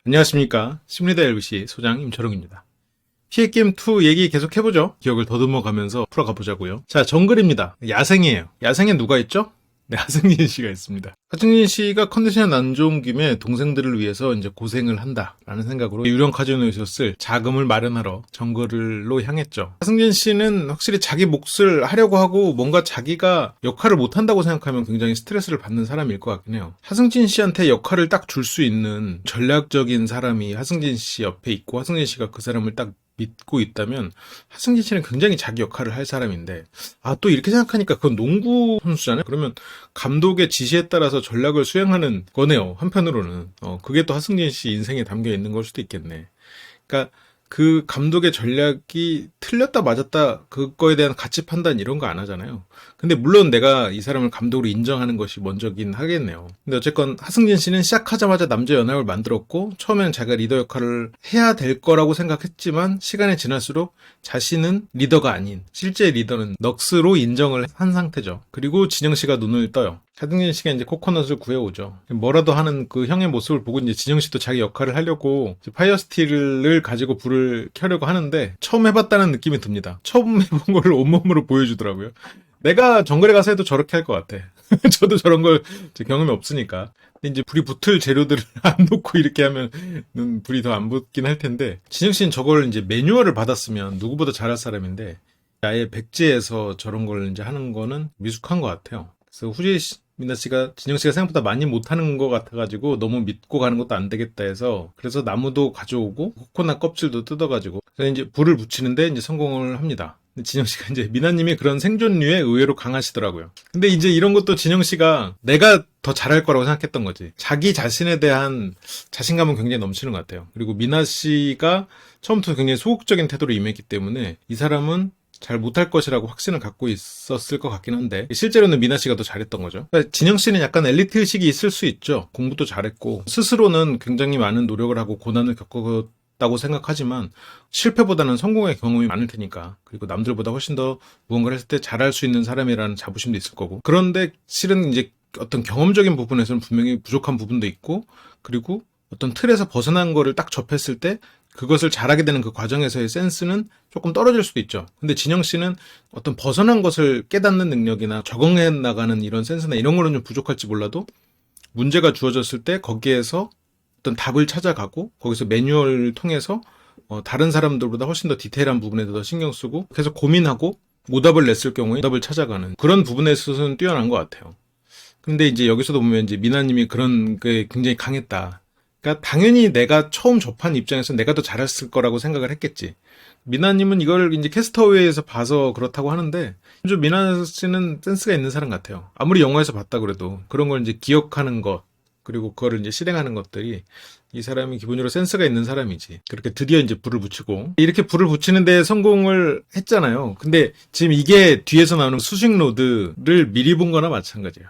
안녕하십니까. 심리다 LBC 소장 임철웅입니다. 피해게임2 얘기 계속 해보죠. 기억을 더듬어 가면서 풀어가 보자고요. 자, 정글입니다. 야생이에요. 야생에 누가 있죠? 네, 하승진 씨가 있습니다. 하승진 씨가 컨디션이 안 좋은 김에 동생들을 위해서 이제 고생을 한다라는 생각으로 유령 카지노에서 쓸 자금을 마련하러 정글로 향했죠. 하승진 씨는 확실히 자기 몫을 하려고 하고 뭔가 자기가 역할을 못한다고 생각하면 굉장히 스트레스를 받는 사람일 것 같긴 해요. 하승진 씨한테 역할을 딱 줄 수 있는 전략적인 사람이 하승진 씨 옆에 있고 하승진 씨가 그 사람을 딱 믿고 있다면 하승진 씨는 굉장히 자기 역할을 할 사람인데 또 이렇게 생각하니까 그건 농구 선수잖아요. 그러면 감독의 지시에 따라서 전략을 수행하는 거네요. 한편으로는 그게 또 하승진 씨 인생에 담겨 있는 걸 수도 있겠네. 그러니까 그 감독의 전략이 틀렸다 맞았다 그거에 대한 가치 판단 이런 거 안 하잖아요. 근데 물론 내가 이 사람을 감독으로 인정하는 것이 먼저긴 하겠네요. 근데 어쨌건 하승진 씨는 시작하자마자 남자 연합을 만들었고 처음에는 자기가 리더 역할을 해야 될 거라고 생각했지만 시간이 지날수록 자신은 리더가 아닌 실제 리더는 넉스로 인정을 한 상태죠. 그리고 진영 씨가 눈을 떠요. 하승진 씨가 이제 코코넛을 구해오죠. 뭐라도 하는 그 형의 모습을 보고 이제 진영 씨도 자기 역할을 하려고 파이어 스틸을 가지고 불을 켜려고 하는데 처음 해봤다는 느낌이 듭니다. 처음 해본 거를 온몸으로 보여주더라고요. 내가 정글에 가서 해도 저렇게 할 것 같아. 저도 저런 걸 경험이 없으니까. 근데 이제 불이 붙을 재료들을 안 놓고 이렇게 하면 불이 더 안 붙긴 할 텐데 진영 씨는 저걸 이제 매뉴얼을 받았으면 누구보다 잘할 사람인데 아예 백지에서 저런 걸 이제 하는 거는 미숙한 것 같아요. 그래서 미나 씨가 진영 씨가 생각보다 많이 못하는 것 같아가지고 너무 믿고 가는 것도 안 되겠다 해서 그래서 나무도 가져오고 코코넛 껍질도 뜯어가지고 그래서 이제 불을 붙이는데 이제 성공을 합니다. 진영 씨가 이제 미나님이 그런 생존류에 의외로 강하시더라고요. 근데 이제 이런 것도 진영 씨가 내가 더 잘할 거라고 생각했던 거지. 자기 자신에 대한 자신감은 굉장히 넘치는 것 같아요. 그리고 미나 씨가 처음부터 굉장히 소극적인 태도로 임했기 때문에 이 사람은 잘 못할 것이라고 확신을 갖고 있었을 것 같긴 한데 실제로는 미나 씨가 더 잘했던 거죠. 그러니까 진영 씨는 약간 엘리트 의식이 있을 수 있죠. 공부도 잘했고 스스로는 굉장히 많은 노력을 하고 고난을 겪었다고 생각하지만 실패보다는 성공의 경험이 많을 테니까 그리고 남들보다 훨씬 더 무언가를 했을 때 잘할 수 있는 사람이라는 자부심도 있을 거고 그런데 실은 이제 어떤 경험적인 부분에서는 분명히 부족한 부분도 있고 그리고 어떤 틀에서 벗어난 거를 딱 접했을 때 그것을 잘하게 되는 그 과정에서의 센스는 조금 떨어질 수도 있죠. 근데 진영 씨는 어떤 벗어난 것을 깨닫는 능력이나 적응해 나가는 이런 센스나 이런 거는 좀 부족할지 몰라도 문제가 주어졌을 때 거기에서 어떤 답을 찾아가고 거기서 매뉴얼을 통해서 다른 사람들보다 훨씬 더 디테일한 부분에 더 신경 쓰고 계속 고민하고 오답을 냈을 경우에 오답을 찾아가는 그런 부분에 있어서는 뛰어난 것 같아요. 근데 이제 여기서도 보면 이제 미나님이 그런 게 굉장히 강했다. 그러니까 당연히 내가 처음 접한 입장에서 내가 더 잘했을 거라고 생각을 했겠지. 미나님은 이걸 이제 캐스터웨이에서 봐서 그렇다고 하는데 좀 미나 씨는 센스가 있는 사람 같아요. 아무리 영화에서 봤다 그래도 그런 걸 이제 기억하는 것 그리고 그거를 이제 실행하는 것들이 이 사람이 기본적으로 센스가 있는 사람이지. 그렇게 드디어 이제 불을 붙이고 이렇게 불을 붙이는데 성공을 했잖아요. 근데 지금 이게 뒤에서 나오는 수식 로드를 미리 본 거나 마찬가지예요.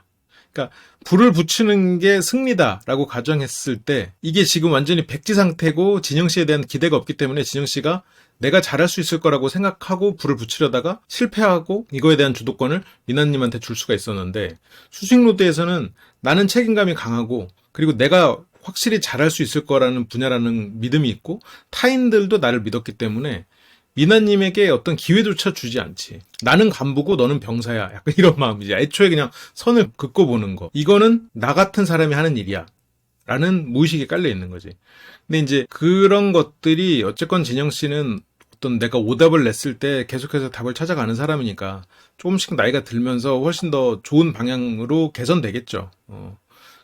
그러니까 불을 붙이는 게 승리다라고 가정했을 때 이게 지금 완전히 백지 상태고 진영 씨에 대한 기대가 없기 때문에 진영 씨가 내가 잘할 수 있을 거라고 생각하고 불을 붙이려다가 실패하고 이거에 대한 주도권을 미나님한테 줄 수가 있었는데 수식로드에서는 나는 책임감이 강하고 그리고 내가 확실히 잘할 수 있을 거라는 분야라는 믿음이 있고 타인들도 나를 믿었기 때문에 미나님에게 어떤 기회조차 주지 않지. 나는 간부고 너는 병사야. 약간 이런 마음이지. 애초에 그냥 선을 긋고 보는 거. 이거는 나 같은 사람이 하는 일이야. 라는 무의식이 깔려 있는 거지. 근데 이제 그런 것들이 어쨌건 진영 씨는 어떤 내가 오답을 냈을 때 계속해서 답을 찾아가는 사람이니까 조금씩 나이가 들면서 훨씬 더 좋은 방향으로 개선되겠죠.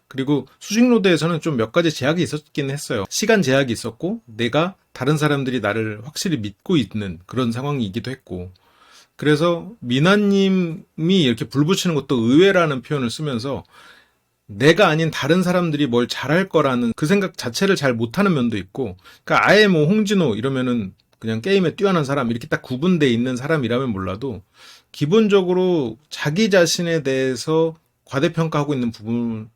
그리고 수직로드에서는 좀 몇 가지 제약이 있었긴 했어요. 시간 제약이 있었고 내가 다른 사람들이 나를 확실히 믿고 있는 그런 상황이기도 했고 그래서 미나님이 이렇게 불 붙이는 것도 의외라는 표현을 쓰면서 내가 아닌 다른 사람들이 뭘 잘할 거라는 그 생각 자체를 잘 못하는 면도 있고 그러니까 아예 뭐 홍진호 이러면은 그냥 게임에 뛰어난 사람 이렇게 딱 구분돼 있는 사람이라면 몰라도 기본적으로 자기 자신에 대해서 과대평가하고 있는 부분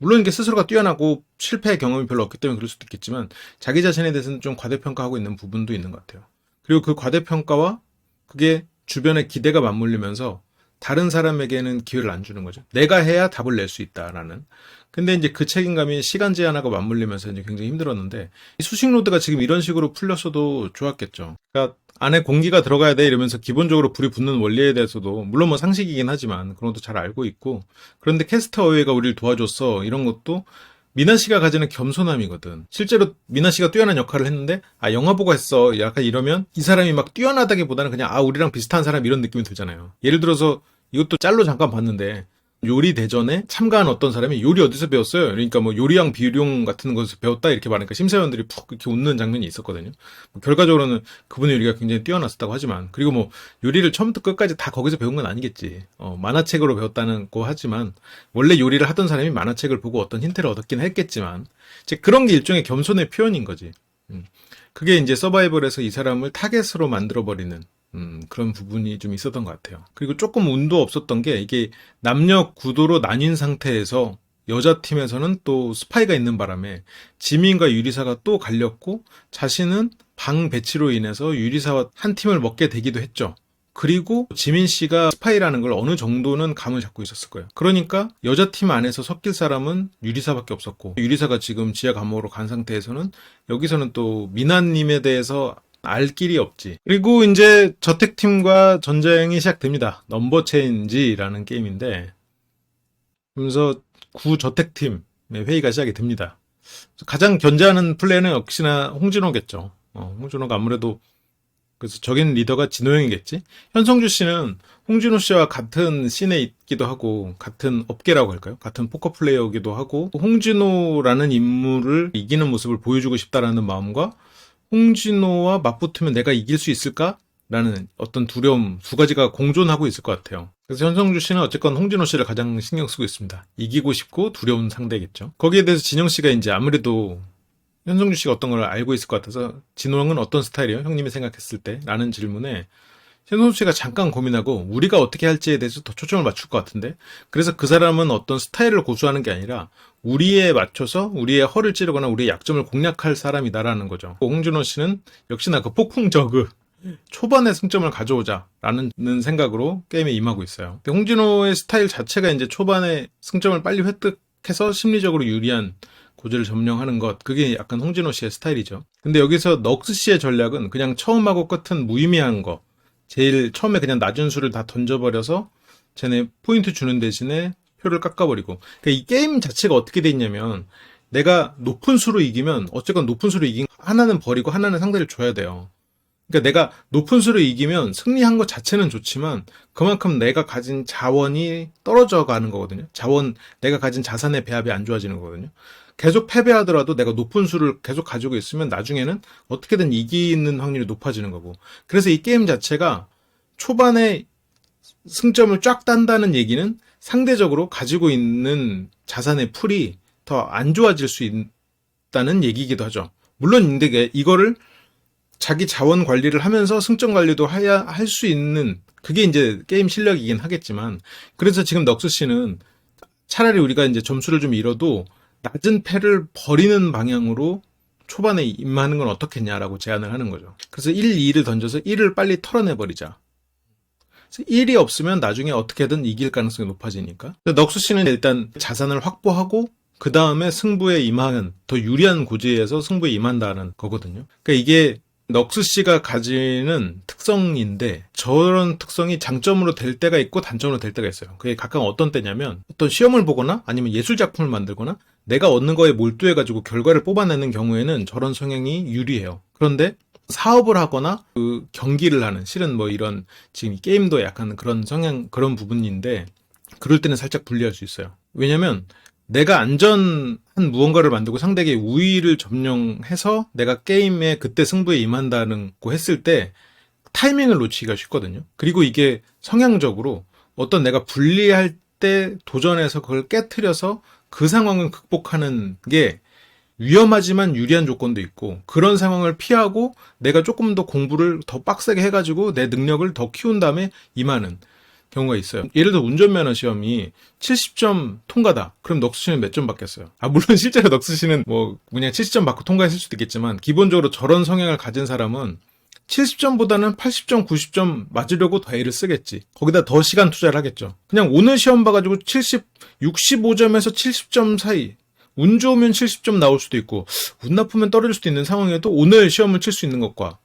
물론 이게 스스로가 뛰어나고 실패의 경험이 별로 없기 때문에 그럴 수도 있겠지만 자기 자신에 대해서는 좀 과대평가하고 있는 부분도 있는 것 같아요. 그리고 그 과대평가와 그게 주변의 기대가 맞물리면서 다른 사람에게는 기회를 안 주는 거죠. 내가 해야 답을 낼 수 있다라는. 근데 이제 그 책임감이 시간 제한하고 맞물리면서 이제 굉장히 힘들었는데, 이 수식 로드가 지금 이런 식으로 풀렸어도 좋았겠죠. 그러니까 안에 공기가 들어가야 돼 이러면서 기본적으로 불이 붙는 원리에 대해서도 물론 뭐 상식이긴 하지만 그런 것도 잘 알고 있고, 그런데 캐스터 어웨이가 우리를 도와줬어 이런 것도 미나 씨가 가지는 겸손함이거든. 실제로 미나 씨가 뛰어난 역할을 했는데, 아, 영화 보고 했어. 약간 이러면 이 사람이 막 뛰어나다기보다는 그냥, 아, 우리랑 비슷한 사람 이런 느낌이 들잖아요. 예를 들어서 이것도 짤로 잠깐 봤는데, 요리 대전에 참가한 어떤 사람이 요리 어디서 배웠어요? 그러니까 뭐 요리왕 비룡 같은 것에서 배웠다 이렇게 말하니까 심사위원들이 푹 이렇게 웃는 장면이 있었거든요. 뭐 결과적으로는 그분의 요리가 굉장히 뛰어났었다고 하지만, 그리고 뭐 요리를 처음부터 끝까지 다 거기서 배운 건 아니겠지. 만화책으로 배웠다는 거 하지만 원래 요리를 하던 사람이 만화책을 보고 어떤 힌트를 얻었긴 했겠지만, 이제 그런 게 일종의 겸손의 표현인 거지. 그게 이제 서바이벌에서 이 사람을 타겟으로 만들어버리는 그런 부분이 좀 있었던 것 같아요. 그리고 조금 운도 없었던 게, 이게 남녀 구도로 나뉜 상태에서 여자 팀에서는 또 스파이가 있는 바람에 지민과 유리사가 또 갈렸고, 자신은 방 배치로 인해서 유리사와 한 팀을 먹게 되기도 했죠. 그리고 지민 씨가 스파이라는 걸 어느 정도는 감을 잡고 있었을 거예요. 그러니까 여자 팀 안에서 섞일 사람은 유리사밖에 없었고, 유리사가 지금 지하 감옥으로 간 상태에서는 여기서는 또 미나님에 대해서 알 길이 없지. 그리고 이제 저택팀과 전쟁이 시작됩니다. 넘버 체인지라는 게임인데, 그러면서 구저택팀의 회의가 시작이 됩니다. 가장 견제하는 플레이는 역시나 홍진호겠죠. 홍진호가 아무래도, 그래서 적인 리더가 진호 형이겠지. 현성주 씨는 홍진호 씨와 같은 씬에 있기도 하고, 같은 업계라고 할까요? 같은 포커 플레이어이기도 하고, 홍진호라는 인물을 이기는 모습을 보여주고 싶다라는 마음과, 홍진호와 맞붙으면 내가 이길 수 있을까? 라는 어떤 두려움, 두 가지가 공존하고 있을 것 같아요. 그래서 현성주 씨는 어쨌건 홍진호 씨를 가장 신경 쓰고 있습니다. 이기고 싶고 두려운 상대겠죠. 거기에 대해서 진영 씨가 이제 아무래도 현성주 씨가 어떤 걸 알고 있을 것 같아서, 진호 형은 어떤 스타일이에요? 형님이 생각했을 때? 라는 질문에 현성주 씨가 잠깐 고민하고, 우리가 어떻게 할지에 대해서 더 초점을 맞출 것 같은데? 그래서 그 사람은 어떤 스타일을 고수하는 게 아니라 우리에 맞춰서 우리의 허를 찌르거나 우리의 약점을 공략할 사람이다라는 거죠. 홍진호 씨는 역시나 그 폭풍 저그 초반에 승점을 가져오자라는 생각으로 게임에 임하고 있어요. 근데 홍진호의 스타일 자체가 이제 초반에 승점을 빨리 획득해서 심리적으로 유리한 고지를 점령하는 것, 그게 약간 홍진호 씨의 스타일이죠. 근데 여기서 넉스 씨의 전략은 그냥 처음하고 끝은 무의미한 거, 제일 처음에 그냥 낮은 수를 다 던져버려서 쟤네 포인트 주는 대신에 표를 깎아버리고. 그러니까 이 게임 자체가 어떻게 돼 있냐면, 내가 높은 수로 이기면 어쨌건 높은 수로 이긴 하나는 버리고 하나는 상대를 줘야 돼요. 그러니까 내가 높은 수로 이기면 승리한 것 자체는 좋지만 그만큼 내가 가진 자원이 떨어져 가는 거거든요. 내가 가진 자산의 배합이 안 좋아지는 거거든요. 계속 패배하더라도 내가 높은 수를 계속 가지고 있으면 나중에는 어떻게든 이기는 확률이 높아지는 거고. 그래서 이 게임 자체가 초반에 승점을 쫙 딴다는 얘기는 상대적으로 가지고 있는 자산의 풀이 더 안 좋아질 수 있다는 얘기이기도 하죠. 물론 근데 이거를 자기 자원 관리를 하면서 승점 관리도 해야 할 수 있는, 그게 이제 게임 실력이긴 하겠지만, 그래서 지금 넉스 씨는 차라리 우리가 이제 점수를 좀 잃어도 낮은 패를 버리는 방향으로 초반에 임하는 건 어떻겠냐라고 제안을 하는 거죠. 그래서 1, 2를 던져서 1을 빨리 털어내버리자. 1이 없으면 나중에 어떻게든 이길 가능성이 높아지니까. 넉스 씨는 일단 자산을 확보하고 그 다음에 승부에 임하는, 더 유리한 고지에서 승부에 임한다는 거거든요. 그러니까 이게 넉스 씨가 가지는 특성인데, 저런 특성이 장점으로 될 때가 있고 단점으로 될 때가 있어요. 그게 각각 어떤 때냐면, 어떤 시험을 보거나 아니면 예술작품을 만들거나 내가 얻는 거에 몰두해가지고 결과를 뽑아내는 경우에는 저런 성향이 유리해요. 그런데 사업을 하거나 그 경기를 하는, 실은 뭐 이런 지금 게임도 약간 그런 성향, 그런 부분인데, 그럴 때는 살짝 불리할 수 있어요. 왜냐면 내가 안전한 무언가를 만들고 상대에게 우위를 점령해서 내가 게임에 그때 승부에 임한다는 거 했을 때 타이밍을 놓치기가 쉽거든요. 그리고 이게 성향적으로 어떤 내가 불리할 때 도전해서 그걸 깨트려서 그 상황을 극복하는 게 위험하지만 유리한 조건도 있고, 그런 상황을 피하고 내가 조금 더 공부를 더 빡세게 해가지고 내 능력을 더 키운 다음에 임하는 경우가 있어요. 예를 들어 운전면허 시험이 70점 통과다. 그럼 넉스 씨는 몇 점 받겠어요? 물론 실제로 넉스 씨는 뭐 그냥 70점 받고 통과했을 수도 있겠지만, 기본적으로 저런 성향을 가진 사람은 70점보다는 80점, 90점 맞으려고 더 애를 쓰겠지. 거기다 더 시간 투자를 하겠죠. 그냥 오늘 시험 봐가지고 65점에서 70점 사이, 운 좋으면 70점 나올 수도 있고 운 나쁘면 떨어질 수도 있는 상황에도 오늘 시험을 칠 수 있는 것과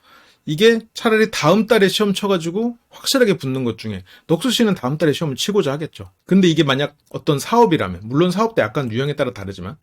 이게 차라리 다음 달에 시험 쳐가지고 확실하게 붙는 것 중에 넋수 씨는 다음 달에 시험을 치고자 하겠죠. 근데 이게 만약 어떤 사업이라면, 물론 사업도 약간 유형에 따라 다르지만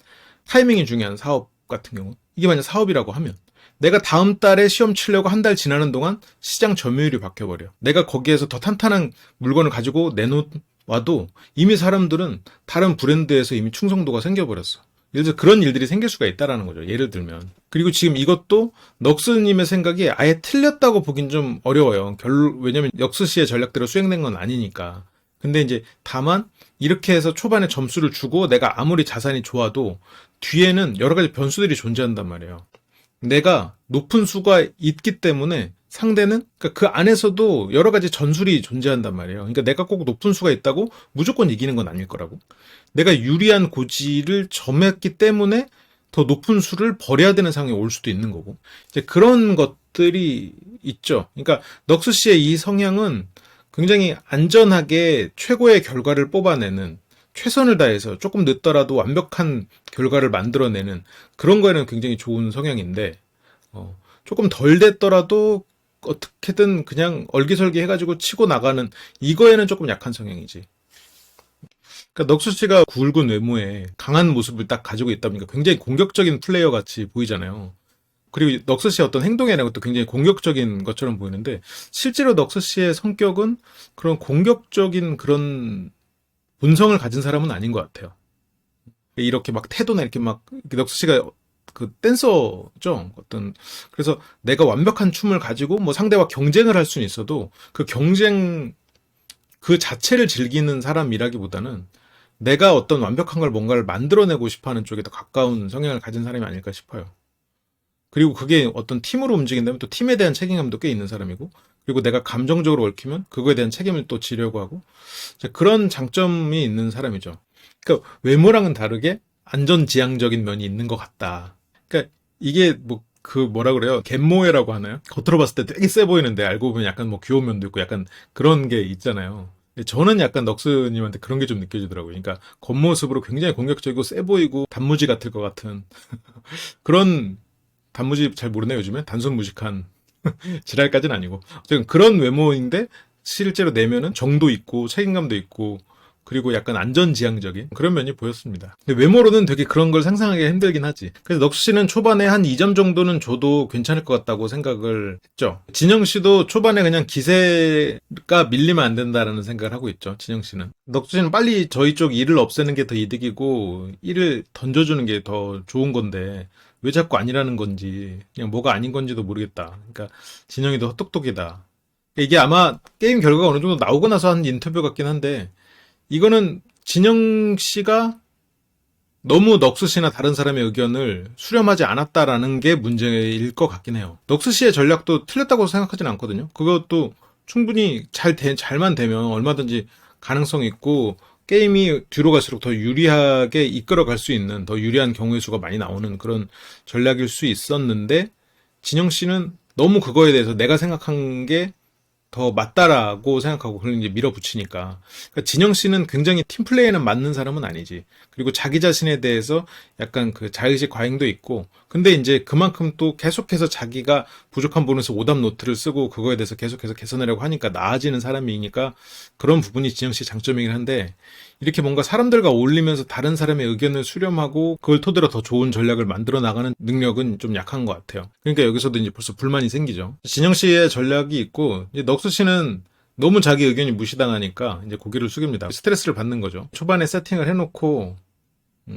타이밍이 중요한 사업 같은 경우, 이게 만약 사업이라고 하면 내가 다음 달에 시험 치려고 한 달 지나는 동안 시장 점유율이 바뀌어버려. 내가 거기에서 더 탄탄한 물건을 가지고 내놓아도 이미 사람들은 다른 브랜드에서 이미 충성도가 생겨버렸어. 예를 들어 그런 일들이 생길 수가 있다라는 거죠. 예를 들면. 그리고 지금 이것도 넉스님의 생각이 아예 틀렸다고 보긴 좀 어려워요. 왜냐면 넉스 씨의 전략대로 수행된 건 아니니까. 근데 이제 다만 이렇게 해서 초반에 점수를 주고 내가 아무리 자산이 좋아도 뒤에는 여러 가지 변수들이 존재한단 말이에요. 내가 높은 수가 있기 때문에 상대는 그러니까 그 안에서도 여러 가지 전술이 존재한단 말이에요. 그러니까 내가 꼭 높은 수가 있다고 무조건 이기는 건 아닐 거라고. 내가 유리한 고지를 점했기 때문에 더 높은 수를 버려야 되는 상황이 올 수도 있는 거고. 이제 그런 것들이 있죠. 그러니까 넉스 씨의 이 성향은 굉장히 안전하게 최고의 결과를 뽑아내는, 최선을 다해서 조금 늦더라도 완벽한 결과를 만들어내는 그런 거에는 굉장히 좋은 성향인데, 조금 덜 됐더라도 어떻게든 그냥 얼기설기 해가지고 치고 나가는 이거에는 조금 약한 성향이지. 그러니까 넉수 씨가 굵은 외모에 강한 모습을 딱 가지고 있다 보니까 굉장히 공격적인 플레이어 같이 보이잖아요. 그리고 넉스 씨의 어떤 행동에 대한 것도 굉장히 공격적인 것처럼 보이는데 실제로 넉스 씨의 성격은 그런 공격적인 그런 본성을 가진 사람은 아닌 것 같아요. 이렇게 막 태도나 이렇게 막 넉스 씨가 그 댄서죠. 그래서 내가 완벽한 춤을 가지고 뭐 상대와 경쟁을 할 수는 있어도 그 경쟁 그 자체를 즐기는 사람이라기보다는 내가 어떤 완벽한 걸 뭔가를 만들어내고 싶어하는 쪽에 더 가까운 성향을 가진 사람이 아닐까 싶어요. 그리고 그게 어떤 팀으로 움직인다면 또 팀에 대한 책임감도 꽤 있는 사람이고, 그리고 내가 감정적으로 얽히면 그거에 대한 책임을 또 지려고 하고, 그런 장점이 있는 사람이죠. 그러니까 외모랑은 다르게 안전지향적인 면이 있는 것 같다. 그러니까 이게 뭐라 그래요? 갯모애라고 하나요? 겉으로 봤을 때 되게 세 보이는데 알고 보면 약간 귀여운 면도 있고 약간 그런 게 있잖아요. 저는 약간 넉스님한테 그런 게 좀 느껴지더라고요. 그러니까 겉모습으로 굉장히 공격적이고 세 보이고 단무지 같을 것 같은 그런, 단무지 잘 모르네요 요즘에. 단순 무식한 지랄까지는 아니고 어쨌든 그런 외모인데 실제로 내면은 정도 있고 책임감도 있고 그리고 약간 안전지향적인 그런 면이 보였습니다. 근데 외모로는 되게 그런 걸 상상하기 힘들긴 하지. 그래서 넉수 씨는 초반에 한 2점 정도는 줘도 괜찮을 것 같다고 생각을 했죠. 진영 씨도 초반에 그냥 기세가 밀리면 안 된다라는 생각을 하고 있죠. 진영 씨는. 넉수 씨는 빨리 저희 쪽 일을 없애는 게 더 이득이고 일을 던져주는 게 더 좋은 건데 왜 자꾸 아니라는 건지, 그냥 뭐가 아닌 건지도 모르겠다. 그러니까 진영이 더 헛똑똑이다. 이게 아마 게임 결과가 어느 정도 나오고 나서 한 인터뷰 같긴 한데 이거는 진영 씨가 너무 넉스 씨나 다른 사람의 의견을 수렴하지 않았다라는 게 문제일 것 같긴 해요. 넉스 씨의 전략도 틀렸다고 생각하진 않거든요. 그것도 충분히 잘만 되면 얼마든지 가능성 있고 게임이 뒤로 갈수록 더 유리하게 이끌어갈 수 있는, 더 유리한 경우의 수가 많이 나오는 그런 전략일 수 있었는데 진영 씨는 너무 그거에 대해서 내가 생각한 게 더 맞다라고 생각하고 그걸 이제 밀어붙이니까. 그러니까 진영 씨는 굉장히 팀플레이에는 맞는 사람은 아니지. 그리고 자기 자신에 대해서 약간 그 자의식 과잉도 있고, 근데 이제 그만큼 또 계속해서 자기가 부족한 부분에서 오답 노트를 쓰고 그거에 대해서 계속해서 개선하려고 하니까 나아지는 사람이니까 그런 부분이 진영 씨의 장점이긴 한데, 이렇게 뭔가 사람들과 어울리면서 다른 사람의 의견을 수렴하고 그걸 토대로 더 좋은 전략을 만들어 나가는 능력은 좀 약한 것 같아요. 그러니까 여기서도 이제 벌써 불만이 생기죠. 진영 씨의 전략이 있고, 이제 넉수 씨는 너무 자기 의견이 무시당하니까 이제 고개를 숙입니다. 스트레스를 받는 거죠. 초반에 세팅을 해놓고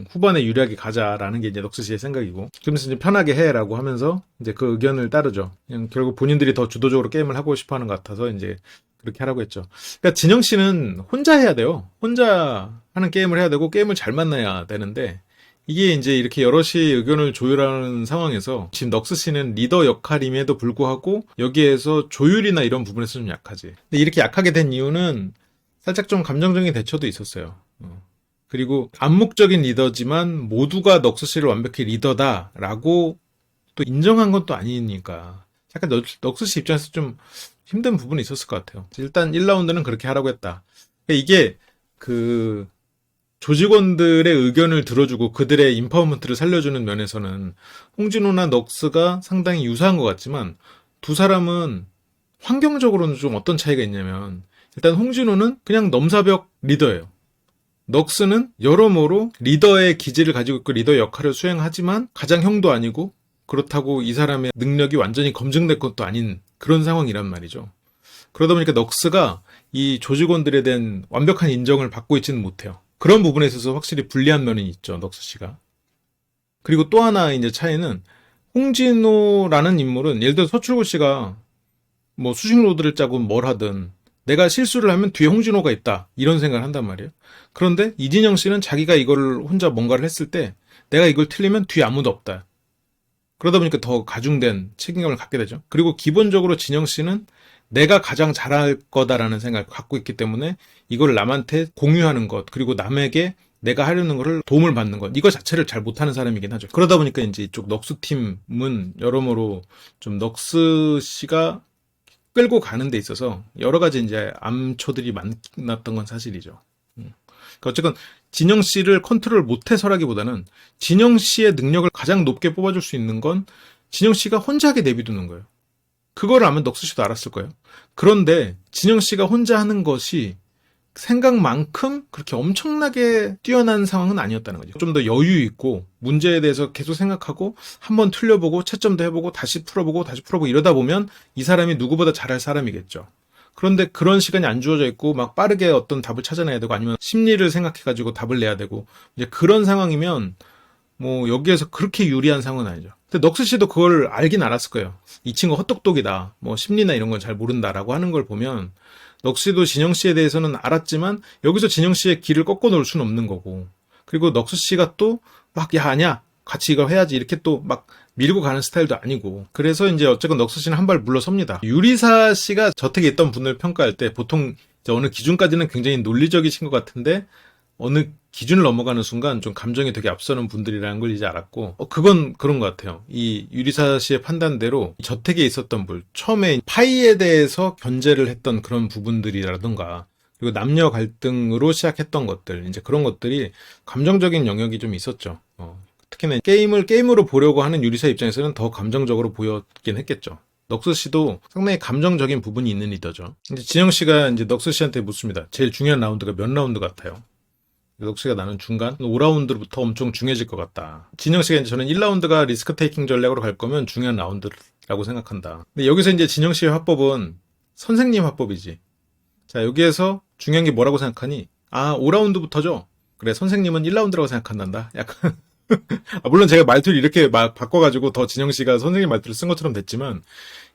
후반에 유리하게 가자라는 게 이제 넉스 씨의 생각이고, 그러면서 이제 편하게 해라고 하면서 이제 그 의견을 따르죠. 그냥 결국 본인들이 더 주도적으로 게임을 하고 싶어 하는 것 같아서 이제 그렇게 하라고 했죠. 그러니까 진영 씨는 혼자 해야 돼요. 혼자 하는 게임을 해야 되고 게임을 잘 만나야 되는데, 이게 이제 이렇게 여럿이 의견을 조율하는 상황에서 지금 넉스 씨는 리더 역할임에도 불구하고 여기에서 조율이나 이런 부분에서 좀 약하지. 근데 이렇게 약하게 된 이유는 살짝 좀 감정적인 대처도 있었어요. 그리고 암묵적인 리더지만 모두가 넉스 씨를 완벽히 리더다라고 또 인정한 건 또 아니니까. 약간 넉스 씨 입장에서 좀 힘든 부분이 있었을 것 같아요. 일단 1라운드는 그렇게 하라고 했다. 그러니까 이게 그 조직원들의 의견을 들어주고 그들의 인파워먼트를 살려주는 면에서는 홍진호나 넉스가 상당히 유사한 것 같지만 두 사람은 환경적으로는 좀 어떤 차이가 있냐면 일단 홍진호는 그냥 넘사벽 리더예요. 넉스는 여러모로 리더의 기질을 가지고 있고 리더의 역할을 수행하지만 가장 형도 아니고 그렇다고 이 사람의 능력이 완전히 검증된 것도 아닌 그런 상황이란 말이죠. 그러다 보니까 넉스가 이 조직원들에 대한 완벽한 인정을 받고 있지는 못해요. 그런 부분에 있어서 확실히 불리한 면이 있죠, 넉스 씨가. 그리고 또 하나 이제 차이는 홍진호라는 인물은 예를 들어 서출구 씨가 뭐 수식로드를 짜고 뭘 하든 내가 실수를 하면 뒤에 홍진호가 있다 이런 생각을 한단 말이에요. 그런데 이진영 씨는 자기가 이걸 혼자 뭔가를 했을 때 내가 이걸 틀리면 뒤에 아무도 없다. 그러다 보니까 더 가중된 책임감을 갖게 되죠. 그리고 기본적으로 진영 씨는 내가 가장 잘할 거다라는 생각을 갖고 있기 때문에 이걸 남한테 공유하는 것, 그리고 남에게 내가 하려는 거를 도움을 받는 것, 이거 자체를 잘 못하는 사람이긴 하죠. 그러다 보니까 이제 이쪽 넉스 팀은 여러모로 좀 넉스 씨가 끌고 가는 데 있어서 여러 가지 이제 암초들이 많았던 건 사실이죠. 그러니까 어쨌건 진영 씨를 컨트롤 못해서라기보다는 진영 씨의 능력을 가장 높게 뽑아줄 수 있는 건 진영 씨가 혼자 하게 내비두는 거예요. 그걸 아면 넉스 씨도 알았을 거예요. 그런데 진영 씨가 혼자 하는 것이 생각만큼 그렇게 엄청나게 뛰어난 상황은 아니었다는 거죠. 좀 더 여유 있고 문제에 대해서 계속 생각하고 한번 틀려보고 채점도 해보고 다시 풀어보고 이러다 보면 이 사람이 누구보다 잘할 사람이겠죠. 그런데 그런 시간이 안 주어져 있고 막 빠르게 어떤 답을 찾아내야 되고 아니면 심리를 생각해가지고 답을 내야 되고 이제 그런 상황이면 뭐 여기에서 그렇게 유리한 상황은 아니죠. 근데 넉스 씨도 그걸 알긴 알았을 거예요. 이 친구 헛똑똑이다. 뭐 심리나 이런 건 잘 모른다라고 하는 걸 보면 넉스 씨도 진영 씨에 대해서는 알았지만 여기서 진영 씨의 길을 꺾어 놓을 수는 없는 거고. 그리고 넉스 씨가 또 막 야 아니야. 같이 이거 해야지 이렇게 또 막 밀고 가는 스타일도 아니고. 그래서 이제 어쨌건 넉스 씨는 한 발 물러섭니다. 유리사 씨가 저택에 있던 분을 평가할 때 보통 이제 어느 기준까지는 굉장히 논리적이신 것 같은데 어느 기준을 넘어가는 순간 좀 감정이 되게 앞서는 분들이라는 걸 이제 알았고 그건 그런 것 같아요. 이 유리사 씨의 판단대로 저택에 있었던 분 처음에 파이에 대해서 견제를 했던 그런 부분들이라던가 그리고 남녀 갈등으로 시작했던 것들 이제 그런 것들이 감정적인 영역이 좀 있었죠. 특히나 게임을 게임으로 보려고 하는 유리사 입장에서는 더 감정적으로 보였긴 했겠죠. 넉스 씨도 상당히 감정적인 부분이 있는 리더죠. 이제 진영 씨가 이제 넉스 씨한테 묻습니다. 제일 중요한 라운드가 몇 라운드 같아요? 넉스 씨가 나는 중간 5라운드부터 엄청 중요해질 것 같다. 진영 씨가 이제 저는 1라운드가 리스크 테이킹 전략으로 갈 거면 중요한 라운드라고 생각한다. 근데 여기서 이제 진영 씨의 화법은 선생님 화법이지. 자, 여기에서 중요한 게 뭐라고 생각하니? 5라운드부터죠? 그래, 선생님은 1라운드라고 생각한단다. 약간 물론 제가 말투를 이렇게 막 바꿔가지고 더 진영 씨가 선생님 말투를 쓴 것처럼 됐지만,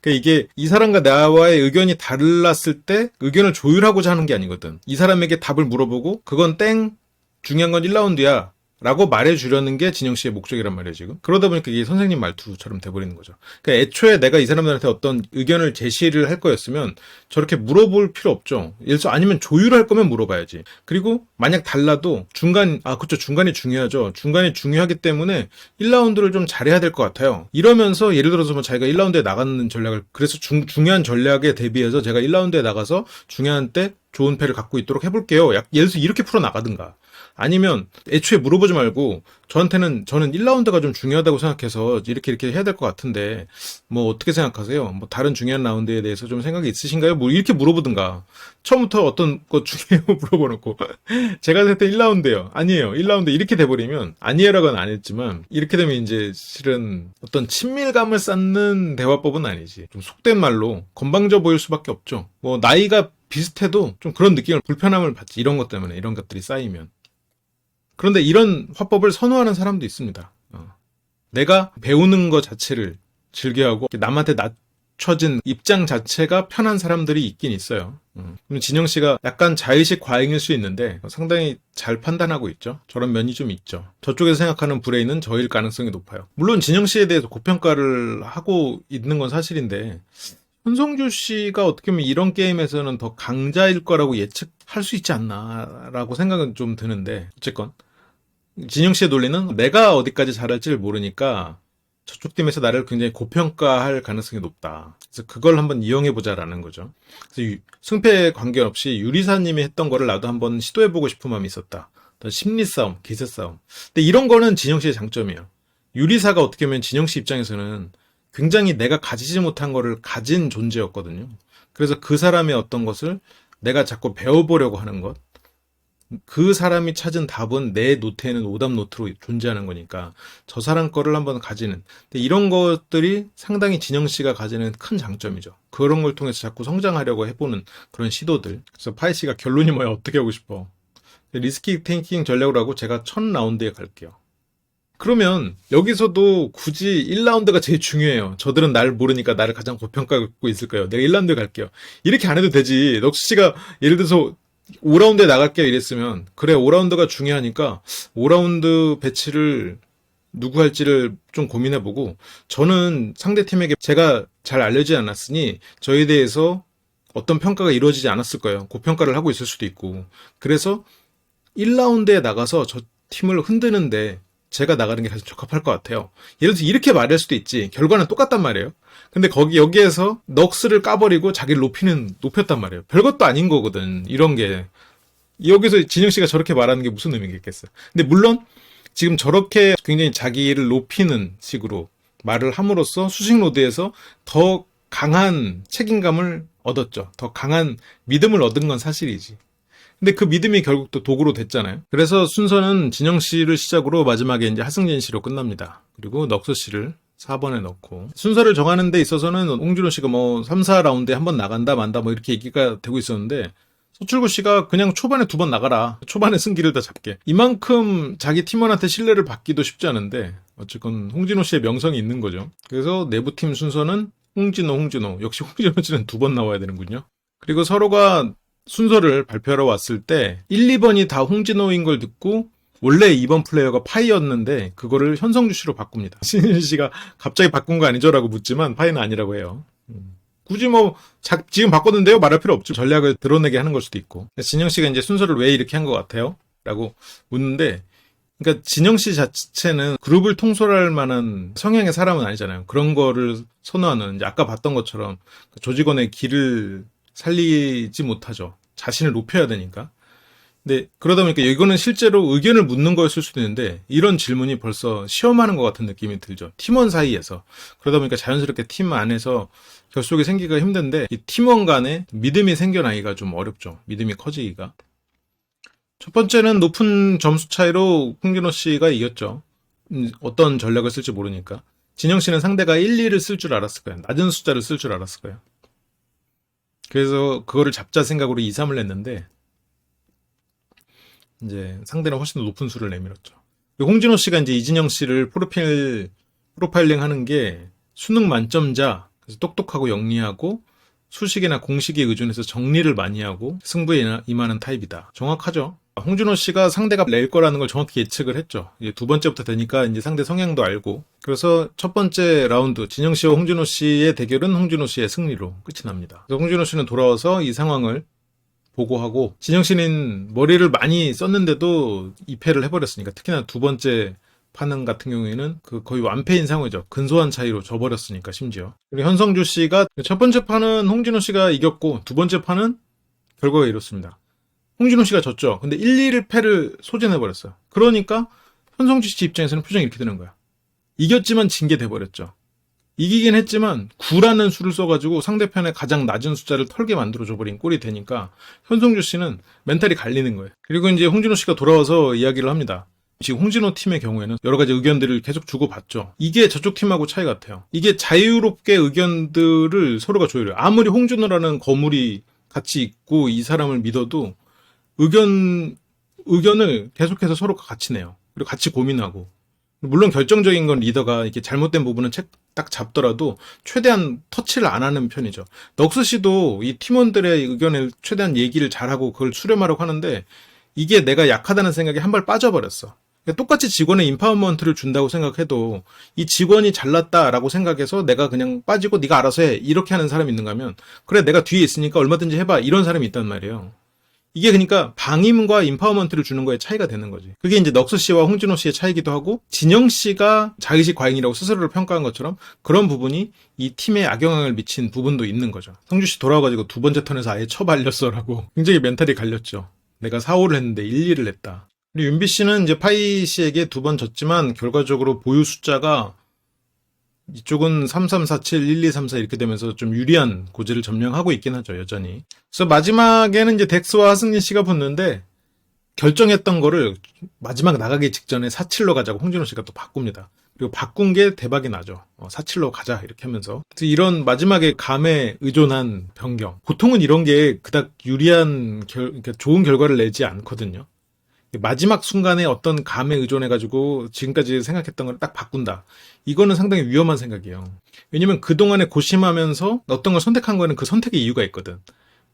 그러니까 이게 이 사람과 나와의 의견이 달랐을 때 의견을 조율하고자 하는 게 아니거든. 이 사람에게 답을 물어보고 그건 땡, 중요한 건 1라운드야 라고 말해주려는 게 진영 씨의 목적이란 말이에요 지금. 그러다 보니까 이게 선생님 말투처럼 돼버리는 거죠. 그러니까 애초에 내가 이 사람들한테 어떤 의견을 제시를 할 거였으면 저렇게 물어볼 필요 없죠. 예를 들어서 아니면 조율할 거면 물어봐야지. 그리고 만약 달라도 그쵸, 중간이 중요하죠. 중간이 중요하기 때문에 1라운드를 좀 잘해야 될 것 같아요. 이러면서 예를 들어서 뭐 자기가 1라운드에 나가는 전략을, 그래서 중요한 전략에 대비해서 제가 1라운드에 나가서 중요한 때 좋은 패를 갖고 있도록 해볼게요. 예를 들어서 이렇게 풀어나가든가. 아니면 애초에 물어보지 말고 저는 1라운드가 좀 중요하다고 생각해서 이렇게 해야 될 것 같은데 뭐 어떻게 생각하세요? 뭐 다른 중요한 라운드에 대해서 좀 생각이 있으신가요? 뭐 이렇게 물어보든가. 처음부터 어떤 것 중요해요 물어보놓고 제가 생각할 때 1라운드예요. 아니에요. 1라운드 이렇게 돼버리면 아니에요라고는 안 했지만 이렇게 되면 이제 실은 어떤 친밀감을 쌓는 대화법은 아니지. 좀 속된 말로 건방져 보일 수밖에 없죠. 뭐 나이가 비슷해도 좀 그런 느낌을 불편함을 받지. 이런 것 때문에 이런 것들이 쌓이면. 그런데 이런 화법을 선호하는 사람도 있습니다. 내가 배우는 것 자체를 즐겨하고 남한테 낮춰진 입장 자체가 편한 사람들이 있긴 있어요. 그럼 진영 씨가 약간 자의식 과잉일 수 있는데 상당히 잘 판단하고 있죠. 저런 면이 좀 있죠. 저쪽에서 생각하는 브레인은 저일 가능성이 높아요. 물론 진영 씨에 대해서 고평가를 하고 있는 건 사실인데 손성주 씨가 어떻게 보면 이런 게임에서는 더 강자일 거라고 예측할 수 있지 않나라고 생각은 좀 드는데 어쨌건 진영 씨의 논리는 내가 어디까지 잘할지를 모르니까 저쪽 팀에서 나를 굉장히 고평가할 가능성이 높다. 그래서 그걸 한번 이용해보자라는 거죠. 그래서 승패에 관계없이 유리사님이 했던 거를 나도 한번 시도해보고 싶은 마음이 있었다. 어떤 심리싸움, 기세싸움. 근데 이런 거는 진영씨의 장점이에요. 유리사가 어떻게 보면 진영씨 입장에서는 굉장히 내가 가지지 못한 거를 가진 존재였거든요. 그래서 그 사람의 어떤 것을 내가 자꾸 배워보려고 하는 것, 그 사람이 찾은 답은 내 노트에는 오답 노트로 존재하는 거니까 저 사람 거를 한번 가지는, 근데 이런 것들이 상당히 진영씨가 가지는 큰 장점이죠. 그런 걸 통해서 자꾸 성장하려고 해보는 그런 시도들. 그래서 파이씨가 결론이 뭐야, 어떻게 하고 싶어. 리스키 테이킹 전략으로 하고 제가 1000라운드에 갈게요. 그러면 여기서도 굳이 1라운드가 제일 중요해요. 저들은 날 모르니까 나를 가장 고평가하고 있을 거예요. 내가 1라운드에 갈게요. 이렇게 안 해도 되지. 넉수씨가 예를 들어서 5라운드에 나갈게요 이랬으면, 그래 5라운드가 중요하니까 5라운드 배치를 누구 할지를 좀 고민해보고, 저는 상대팀에게 제가 잘 알려지지 않았으니 저에 대해서 어떤 평가가 이루어지지 않았을 거예요. 고평가를 하고 있을 수도 있고. 그래서 1라운드에 나가서 저 팀을 흔드는데 제가 나가는 게 가장 적합할 것 같아요. 예를 들어서 이렇게 말할 수도 있지. 결과는 똑같단 말이에요. 근데 여기에서 넋을 까버리고 자기를 높였단 말이에요. 별것도 아닌 거거든. 이런 게. 여기서 진영씨가 저렇게 말하는 게 무슨 의미겠어요. 근데 물론 지금 저렇게 굉장히 자기를 높이는 식으로 말을 함으로써 수식로드에서 더 강한 책임감을 얻었죠. 더 강한 믿음을 얻은 건 사실이지. 근데 그 믿음이 결국 또 도구로 됐잖아요. 그래서 순서는 진영씨를 시작으로 마지막에 이제 하승진씨로 끝납니다. 그리고 넉서씨를 4번에 넣고, 순서를 정하는 데 있어서는 홍진호씨가 뭐 3, 4라운드에 한번 나간다 만다 뭐 이렇게 얘기가 되고 있었는데, 서출구씨가 그냥 초반에 2번 나가라. 초반에 승기를 다 잡게. 이만큼 자기 팀원한테 신뢰를 받기도 쉽지 않은데 어쨌건 홍진호씨의 명성이 있는 거죠. 그래서 내부팀 순서는 홍진호. 역시 홍진호씨는 2번 나와야 되는군요. 그리고 서로가 순서를 발표하러 왔을 때 1, 2번이 다 홍진호인 걸 듣고 원래 2번 플레이어가 파이였는데 그거를 현성주씨로 바꿉니다. 신인씨가 갑자기 바꾼 거 아니죠? 라고 묻지만 파이는 아니라고 해요. 굳이 뭐 지금 바꿨는데요? 말할 필요 없죠. 전략을 드러내게 하는 걸 수도 있고. 진영씨가 이제 순서를 왜 이렇게 한 것 같아요? 라고 묻는데, 그러니까 진영씨 자체는 그룹을 통솔할 만한 성향의 사람은 아니잖아요. 그런 거를 선호하는, 이제 아까 봤던 것처럼 조직원의 길을 살리지 못하죠. 자신을 높여야 되니까. 근데 그러다 보니까 이거는 실제로 의견을 묻는 거였을 수도 있는데, 이런 질문이 벌써 시험하는 것 같은 느낌이 들죠. 팀원 사이에서. 그러다 보니까 자연스럽게 팀 안에서 결속이 생기기가 힘든데, 이 팀원 간에 믿음이 생겨나기가 좀 어렵죠. 믿음이 커지기가. 첫 번째는 높은 점수 차이로 홍진호 씨가 이겼죠. 어떤 전략을 쓸지 모르니까. 진영 씨는 상대가 1, 2를 쓸 줄 알았을 거예요. 낮은 숫자를 쓸 줄 알았을 거예요. 그래서 그거를 잡자 생각으로 2, 3을 냈는데 이제 상대는 훨씬 더 높은 수를 내밀었죠. 홍진호 씨가 이제 이진영 씨를 프로파일링 하는 게 수능 만점자, 그래서 똑똑하고 영리하고 수식이나 공식에 의존해서 정리를 많이 하고 승부에 임하는 타입이다. 정확하죠. 홍진호 씨가 상대가 낼 거라는 걸 정확히 예측을 했죠. 이제 두 번째부터 되니까 이제 상대 성향도 알고. 그래서 첫 번째 라운드 진영 씨와 홍진호 씨의 대결은 홍진호 씨의 승리로 끝이 납니다. 그래서 홍진호 씨는 돌아와서 이 상황을 보고하고, 진영 씨는 머리를 많이 썼는데도 2패를 해버렸으니까, 특히나 두 번째 파는 같은 경우에는 그 거의 완패인 상황이죠. 근소한 차이로 져버렸으니까 심지어. 그리고 현성주 씨가 첫 번째 판은 홍진호 씨가 이겼고 두 번째 판은 결과가 이렇습니다. 홍진호 씨가 졌죠. 근데 1, 2를 패를 소진해버렸어요. 그러니까 현성주 씨 입장에서는 표정이 이렇게 되는 거야. 이겼지만 진 게 돼버렸죠. 이기긴 했지만 9라는 수를 써가지고 상대편의 가장 낮은 숫자를 털게 만들어줘버린 꼴이 되니까 현성주 씨는 멘탈이 갈리는 거예요. 그리고 이제 홍진호 씨가 돌아와서 이야기를 합니다. 지금 홍진호 팀의 경우에는 여러 가지 의견들을 계속 주고받죠. 이게 저쪽 팀하고 차이 같아요. 이게 자유롭게 의견들을 서로가 조율해요. 아무리 홍진호라는 거물이 같이 있고 이 사람을 믿어도 의견을 계속해서 서로가 같이 내요. 그리고 같이 고민하고. 물론 결정적인 건 리더가 이렇게 잘못된 부분은 딱 잡더라도 최대한 터치를 안 하는 편이죠. 넉스 씨도 이 팀원들의 의견을 최대한 얘기를 잘하고 그걸 수렴하려고 하는데 이게 내가 약하다는 생각에 한 발 빠져버렸어. 똑같이 직원의 인파워먼트를 준다고 생각해도 이 직원이 잘났다라고 생각해서 내가 그냥 빠지고 네가 알아서 해 이렇게 하는 사람이 있는가 하면, 그래 내가 뒤에 있으니까 얼마든지 해봐 이런 사람이 있단 말이에요. 이게 그러니까 방임과 임파워먼트를 주는 거에 차이가 되는 거지. 그게 이제 넉스 씨와 홍진호 씨의 차이기도 하고, 진영 씨가 자의식 과잉이라고 스스로를 평가한 것처럼 그런 부분이 이 팀에 악영향을 미친 부분도 있는 거죠. 성주 씨 돌아와가지고 두 번째 턴에서 아예 쳐발렸어라고 굉장히 멘탈이 갈렸죠. 내가 4호를 했는데 1, 2를 했다. 그리고 윤비 씨는 이제 파이 씨에게 두 번 졌지만 결과적으로 보유 숫자가 이쪽은 3347, 1234 이렇게 되면서 좀 유리한 고지를 점령하고 있긴 하죠, 여전히. 그래서 마지막에는 이제 덱스와 하승진 씨가 붙는데 결정했던 거를 마지막 나가기 직전에 47로 가자고 홍진호 씨가 또 바꿉니다. 그리고 바꾼 게 대박이 나죠. 47로 가자 이렇게 하면서. 그래서 이런 마지막에 감에 의존한 변경. 보통은 이런 게 그닥 유리한 그러니까 좋은 결과를 내지 않거든요. 마지막 순간에 어떤 감에 의존해가지고 지금까지 생각했던 걸 딱 바꾼다. 이거는 상당히 위험한 생각이에요. 왜냐면 그동안에 고심하면서 어떤 걸 선택한 거에는 그 선택의 이유가 있거든.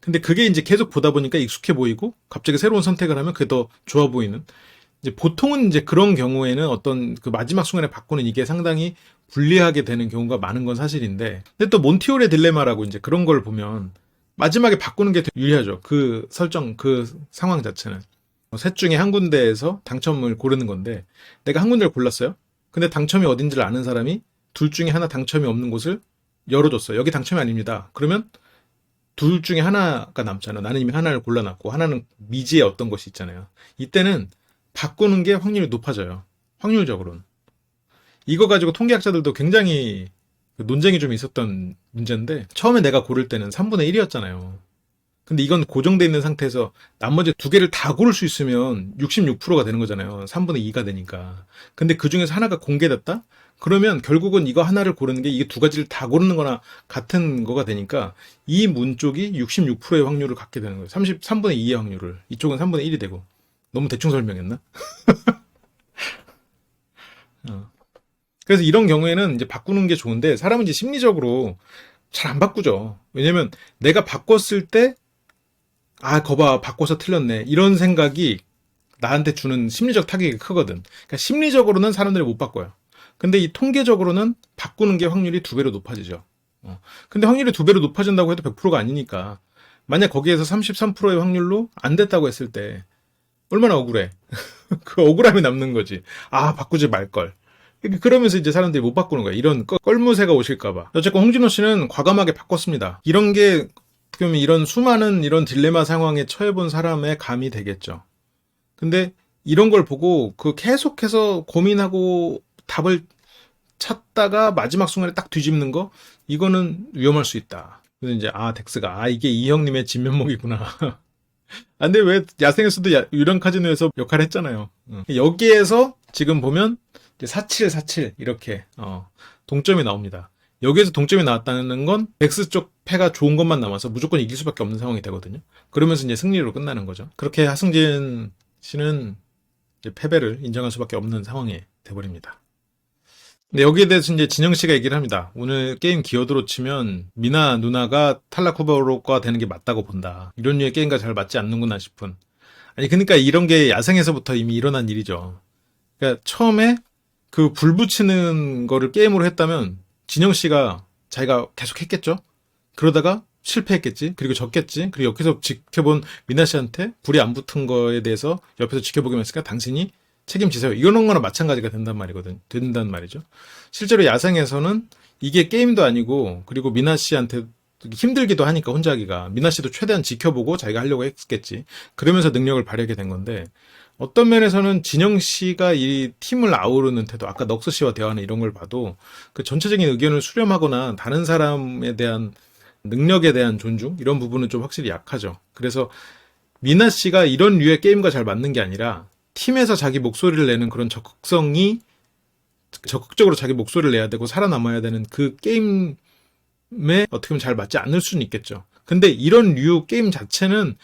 근데 그게 이제 계속 보다 보니까 익숙해 보이고 갑자기 새로운 선택을 하면 그게 더 좋아 보이는. 이제 보통은 이제 그런 경우에는 어떤 그 마지막 순간에 바꾸는 이게 상당히 불리하게 되는 경우가 많은 건 사실인데, 근데 또 몬티올의 딜레마라고 이제 그런 걸 보면 마지막에 바꾸는 게 더 유리하죠. 그 설정, 그 상황 자체는. 셋 중에 한 군데에서 당첨을 고르는 건데 내가 한 군데를 골랐어요. 근데 당첨이 어딘지를 아는 사람이 둘 중에 하나 당첨이 없는 곳을 열어줬어요. 여기 당첨이 아닙니다. 그러면 둘 중에 하나가 남잖아요. 나는 이미 하나를 골라놨고 하나는 미지의 어떤 것이 있잖아요. 이때는 바꾸는 게 확률이 높아져요. 확률적으로는. 이거 가지고 통계학자들도 굉장히 논쟁이 좀 있었던 문제인데, 처음에 내가 고를 때는 3분의 1이었잖아요. 근데 이건 고정되어 있는 상태에서 나머지 두 개를 다 고를 수 있으면 66%가 되는 거잖아요. 3분의 2가 되니까. 근데 그 중에서 하나가 공개됐다? 그러면 결국은 이거 하나를 고르는 게 이게 두 가지를 다 고르는 거나 같은 거가 되니까 이 문 쪽이 66%의 확률을 갖게 되는 거예요. 33분의 2의 확률을. 이쪽은 3분의 1이 되고. 너무 대충 설명했나? 그래서 이런 경우에는 이제 바꾸는 게 좋은데, 사람은 이제 심리적으로 잘 안 바꾸죠. 왜냐면 내가 바꿨을 때 거봐, 바꿔서 틀렸네. 이런 생각이 나한테 주는 심리적 타격이 크거든. 그러니까 심리적으로는 사람들이 못 바꿔요. 근데 이 통계적으로는 바꾸는 게 확률이 2배로 높아지죠. 근데 확률이 2배로 높아진다고 해도 100%가 아니니까, 만약 거기에서 33%의 확률로 안 됐다고 했을 때 얼마나 억울해. 그 억울함이 남는 거지. 바꾸지 말걸. 그러면서 이제 사람들이 못 바꾸는 거야. 이런 껄무새가 오실까봐. 어쨌건 홍진호 씨는 과감하게 바꿨습니다. 이런 게 그러면 이런 수많은 이런 딜레마 상황에 처해본 사람의 감이 되겠죠. 근데 이런 걸 보고 계속해서 고민하고 답을 찾다가 마지막 순간에 딱 뒤집는 거, 이거는 위험할 수 있다. 그래서 이제 덱스가 이게 이 형님의 진면목이구나. 근데 왜 야생에서도 유령 카지노에서 역할을 했잖아요. 여기에서 지금 보면 이제 4747 이렇게 동점이 나옵니다. 여기에서 동점이 나왔다는 건 덱스 쪽 패가 좋은 것만 남아서 무조건 이길 수밖에 없는 상황이 되거든요. 그러면서 이제 승리로 끝나는 거죠. 그렇게 하승진 씨는 이제 패배를 인정할 수밖에 없는 상황이 돼버립니다. 근데 여기에 대해서 이제 진영 씨가 얘기를 합니다. 오늘 게임 기어드로 치면 미나 누나가 탈락 후보가 되는 게 맞다고 본다. 이런 류의 게임과 잘 맞지 않는구나 싶은. 그러니까 이런 게 야생에서부터 이미 일어난 일이죠. 그러니까 처음에 그 불 붙이는 거를 게임으로 했다면 진영 씨가 자기가 계속 했겠죠? 그러다가 실패했겠지? 그리고 졌겠지? 그리고 여기서 지켜본 미나 씨한테 불이 안 붙은 거에 대해서 옆에서 지켜보기만 했으니까 당신이 책임지세요. 이런 거나 마찬가지가 된단 말이죠. 실제로 야생에서는 이게 게임도 아니고, 그리고 미나 씨한테 힘들기도 하니까 혼자 하기가, 미나 씨도 최대한 지켜보고 자기가 하려고 했겠지. 그러면서 능력을 발휘하게 된 건데, 어떤 면에서는 진영 씨가 이 팀을 아우르는 태도, 아까 넉스 씨와 대화하는 이런 걸 봐도 그 전체적인 의견을 수렴하거나 다른 사람에 대한 능력에 대한 존중, 이런 부분은 좀 확실히 약하죠. 그래서 미나 씨가 이런 류의 게임과 잘 맞는 게 아니라 팀에서 자기 목소리를 내는 그런 적극적으로 자기 목소리를 내야 되고 살아남아야 되는 그 게임에 어떻게 보면 잘 맞지 않을 수는 있겠죠. 근데 이런 류 게임 자체는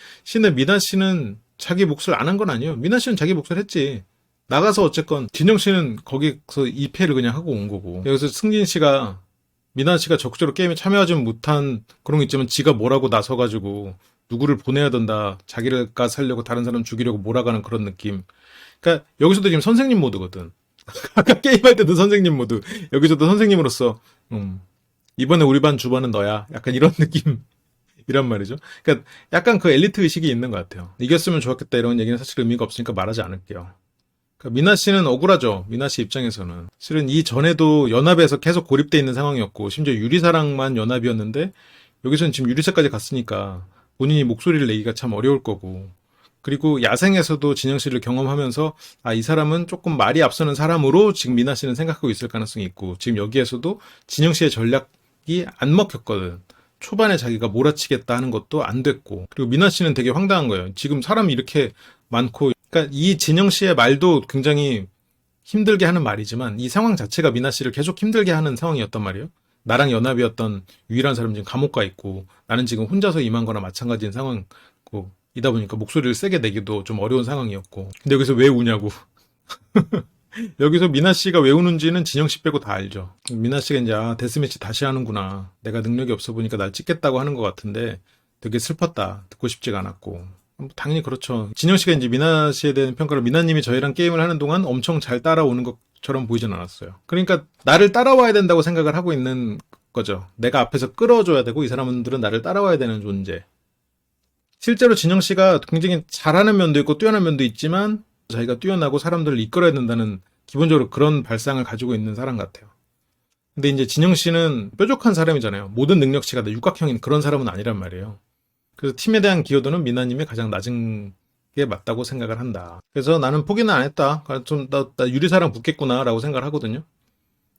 미나 씨는 자기 몫을 안 한 건 아니에요. 미나 씨는 자기 몫을 했지. 나가서 어쨌건 진영 씨는 거기서 2패를 그냥 하고 온 거고, 여기서 승진 씨가 미나 씨가 적극적으로 게임에 참여하지 못한 그런 거 있지만 지가 뭐라고 나서가지고 누구를 보내야 된다, 자기가 살려고 다른 사람 죽이려고 몰아가는 그런 느낌. 그러니까 여기서도 지금 선생님 모드거든. 아까 게임할 때도 선생님 모드, 여기서도 선생님으로서 이번에 우리 반 주반은 너야, 약간 이런 느낌. 이란 말이죠. 그러니까 약간 그 엘리트 의식이 있는 것 같아요. 이겼으면 좋았겠다 이런 얘기는 사실 의미가 없으니까 말하지 않을게요. 그러니까 미나 씨는 억울하죠. 미나 씨 입장에서는. 실은 이 전에도 연합에서 계속 고립돼 있는 상황이었고, 심지어 유리사랑만 연합이었는데, 여기서는 지금 유리사까지 갔으니까 본인이 목소리를 내기가 참 어려울 거고, 그리고 야생에서도 진영 씨를 경험하면서, 아, 이 사람은 조금 말이 앞서는 사람으로 지금 미나 씨는 생각하고 있을 가능성이 있고, 지금 여기에서도 진영 씨의 전략이 안 먹혔거든. 초반에 자기가 몰아치겠다 하는 것도 안 됐고, 그리고 미나 씨는 되게 황당한 거예요. 지금 사람이 이렇게 많고, 그러니까 이 진영 씨의 말도 굉장히 힘들게 하는 말이지만, 이 상황 자체가 미나 씨를 계속 힘들게 하는 상황이었단 말이에요. 나랑 연합이었던 유일한 사람 지금 감옥 가 있고, 나는 지금 혼자서 임한 거나 마찬가지인 상황이고, 이다 보니까 목소리를 세게 내기도 좀 어려운 상황이었고. 근데 여기서 왜 우냐고. 여기서 미나 씨가 왜 우는지는 진영 씨 빼고 다 알죠. 미나 씨가 이제, 아, 데스매치 다시 하는구나. 내가 능력이 없어 보니까 날 찍겠다고 하는 것 같은데 되게 슬펐다. 듣고 싶지가 않았고. 당연히 그렇죠. 진영 씨가 이제 미나 씨에 대한 평가를, 미나님이 저희랑 게임을 하는 동안 엄청 잘 따라오는 것처럼 보이진 않았어요. 그러니까 나를 따라와야 된다고 생각을 하고 있는 거죠. 내가 앞에서 끌어줘야 되고 이 사람들은 나를 따라와야 되는 존재. 실제로 진영 씨가 굉장히 잘하는 면도 있고 뛰어난 면도 있지만 자기가 뛰어나고 사람들을 이끌어야 된다는 기본적으로 그런 발상을 가지고 있는 사람 같아요. 근데 이제 진영 씨는 뾰족한 사람이잖아요. 모든 능력치가 다 육각형인 그런 사람은 아니란 말이에요. 그래서 팀에 대한 기여도는 미나님이 가장 낮은 게 맞다고 생각을 한다. 그래서 나는 포기는 안 했다. 나 유리사랑 붙겠구나라고 생각을 하거든요.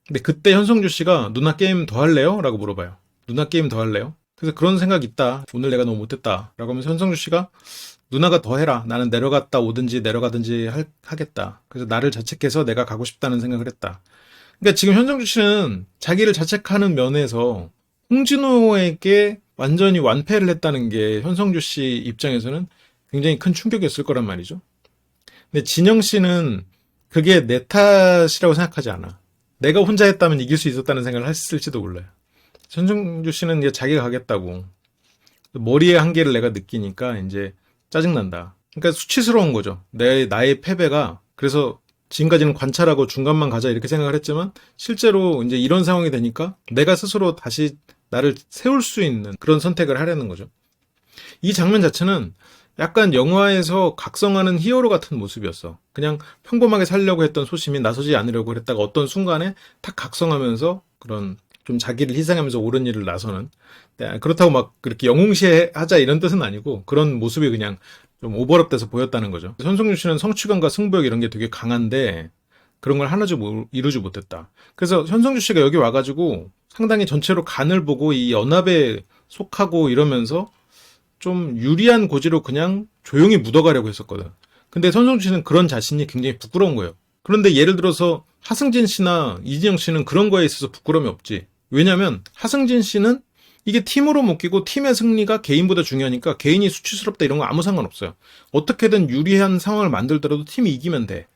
근데 그때 현성주 씨가 누나 게임 더 할래요? 라고 물어봐요. 누나 게임 더 할래요? 그래서 그런 생각 있다. 오늘 내가 너무 못했다. 라고 하면서 현성주 씨가 누나가 더 해라. 나는 내려갔다 오든지 내려가든지 하겠다. 그래서 나를 자책해서 내가 가고 싶다는 생각을 했다. 그러니까 지금 현성주 씨는 자기를 자책하는 면에서 홍진호에게 완전히 완패를 했다는 게 현성주 씨 입장에서는 굉장히 큰 충격이었을 거란 말이죠. 근데 진영 씨는 그게 내 탓이라고 생각하지 않아. 내가 혼자 했다면 이길 수 있었다는 생각을 했을지도 몰라요. 현성주 씨는 이제 자기가 가겠다고. 머리의 한계를 내가 느끼니까 이제 짜증난다. 그러니까 수치스러운 거죠. 나의 패배가. 그래서 지금까지는 관찰하고 중간만 가자 이렇게 생각을 했지만 실제로 이제 이런 상황이 되니까 내가 스스로 다시 나를 세울 수 있는 그런 선택을 하려는 거죠. 이 장면 자체는 약간 영화에서 각성하는 히어로 같은 모습이었어. 그냥 평범하게 살려고 했던 소심이 나서지 않으려고 했다가 어떤 순간에 탁 각성하면서 그런 좀 자기를 희생하면서 옳은 일을 나서는. 네, 그렇다고 막 그렇게 영웅시하자 이런 뜻은 아니고 그런 모습이 그냥 좀 오버랩돼서 보였다는 거죠. 현성준 씨는 성취감과 승부욕 이런 게 되게 강한데 그런 걸 하나도 이루지 못했다. 그래서 현성준 씨가 여기 와가지고 상당히 전체로 간을 보고 이 연합에 속하고 이러면서 좀 유리한 고지로 그냥 조용히 묻어가려고 했었거든. 근데 현성준 씨는 그런 자신이 굉장히 부끄러운 거예요. 그런데 예를 들어서 하승진 씨나 이진영 씨는 그런 거에 있어서 부끄러움이 없지. 왜냐면 하승진 씨는 이게 팀으로 묶이고 팀의 승리가 개인보다 중요하니까 개인이 수치스럽다 이런 거 아무 상관없어요. 어떻게든 유리한 상황을 만들더라도 팀이 이기면 돼.